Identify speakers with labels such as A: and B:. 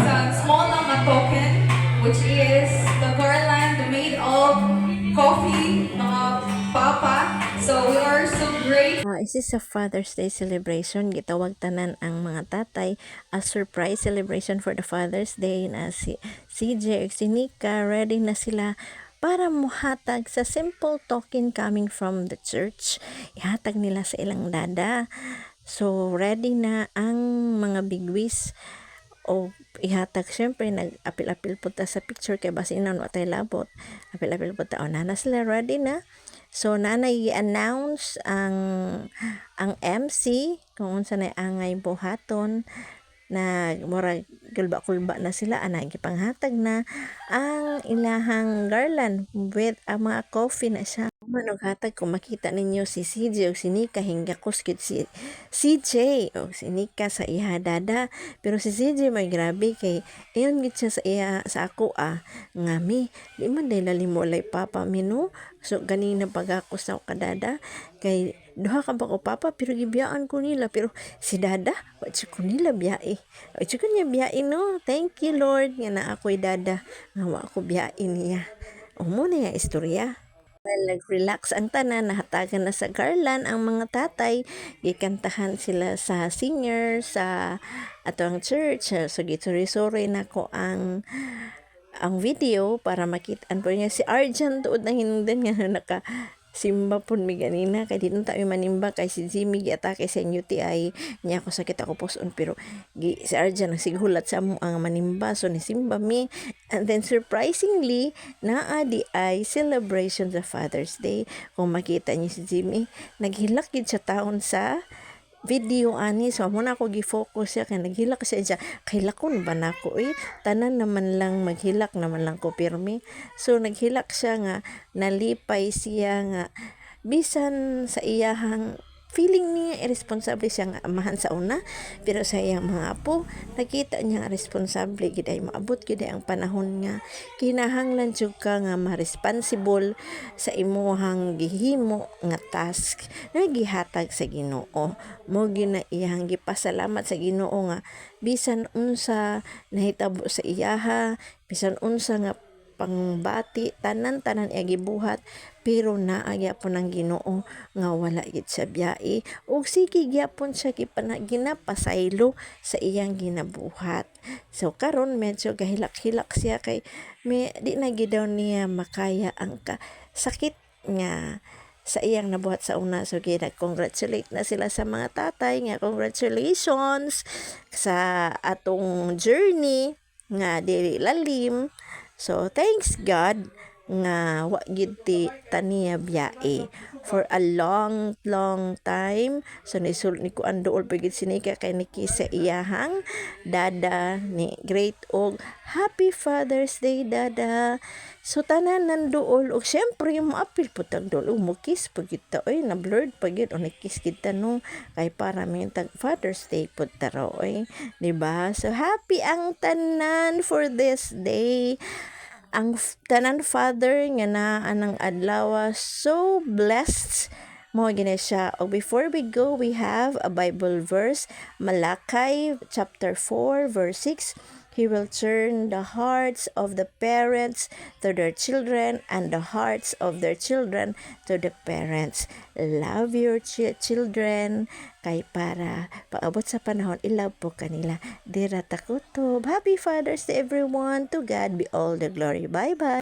A: sa small lang na token, which is the garland made of coffee, mga papa. So we are so grateful.
B: This is a Father's Day celebration. Gitawag tanan ang mga tatay a surprise celebration for the Father's Day na si CJ ug si Nika ready na sila para muhatag sa simple token coming from the church. Ihatag nila sa ilang dada. So ready na ang mga bigwis o ihatag. Syempre nag-apil-apil po ta sa picture kay basinan wa tay labot, apil-apil po ta o na sila ready na. So nanay i-announce ang MC kung unsa na angay buhaton na murag kulba-kulba na sila ana gipanghatag na ang ilahang garland with mga coffee na siya. Manog hatag kung makita ninyo si CJ o si Nika hinggakos gid si CJ o si Nika sa iha dada, pero si CJ may grabe kay iyon gid siya sa iha sa ako nga mi di man day lalimolay papa mino. So ganina pag ako sa kadada kay duha ka ba ko papa pero gibiyaan ko nila, pero si dada wa siya ko nila biyae, wa siya ko niya biyae no. Thank you Lord nga na ako'y dada nga wa ko biyae niya. O mo na ya istorya. Well, nag-relax ang tanan, nahatagan na sa garland ang mga tatay, gikantahan sila sa singer sa atong church. So gitsuri-suri na ko ang video para makitaan po niya si Arjan tuod na hinungdan nga naka simba po mi ganina kay dito tayo manimba kay si Jimmy giatake sa UTI niya ako sakit ako poson, pero si Arjan nagsigulat sa mo ang manimba so ni simba mi. And then surprisingly naa di ay celebration sa Father's Day. Kung makita niyo si Jimmy naghilak gid sa taon sa video ani, so mo na ako gi-focus siya kay naghilak siya kay lakon ba nako tanan naman lang maghilak naman lang ko pirmi. So naghilak siya nga nalipay siya nga bisan sa iyahang feeling niya irresponsible siya nga amahan sa una, pero sa iyang mga apo nakita niya nga responsable gid ay maabot gid ang panahon nga kinahanglan jud ka nga ma-responsible sa imuhang gihimo nga task nga gihatag sa Ginoo. Mo gina iyang gipasalamat sa Ginoo nga bisan unsa nahitabo sa iyaha, bisan unsa nga pangbati tanan-tanan iya gibuhat, pero naagya po ng Ginoo nga wala gid sa biyae ug sige gyapon siya ginapasaylo sa iyang ginabuhat. So karon medyo gahilak-hilak siya kay di na gid daw niya makaya ang sakit nga sa iyang nabuhat sa una. So congratulate na sila sa mga tatay nga congratulations sa atong journey nga dili lalim. So thanks God nga wa gid ti taniya biyae for a long time. So nisul ni ko andool pagid sinika kay niki sa iyahang dada ni great og Happy Father's Day dada. So tanan nandool og syempre mo apil pud tag dol mo kiss pagid ta na blurred pagid o kiss kita no kay para mi tag Father's Day pud taro di ba? So happy ang tanan for this day. Ang tanan father nga naa anang adlaw so blessed mo gina siya. Og before we go, we have a Bible verse, Malakay chapter 4 verse 6. He will turn the hearts of the parents to their children and the hearts of their children to the parents. Love your children kay para paabot sa panahon ilove po kanila. Dira takutob. Happy Father's Day everyone. To God be all the glory. Bye bye.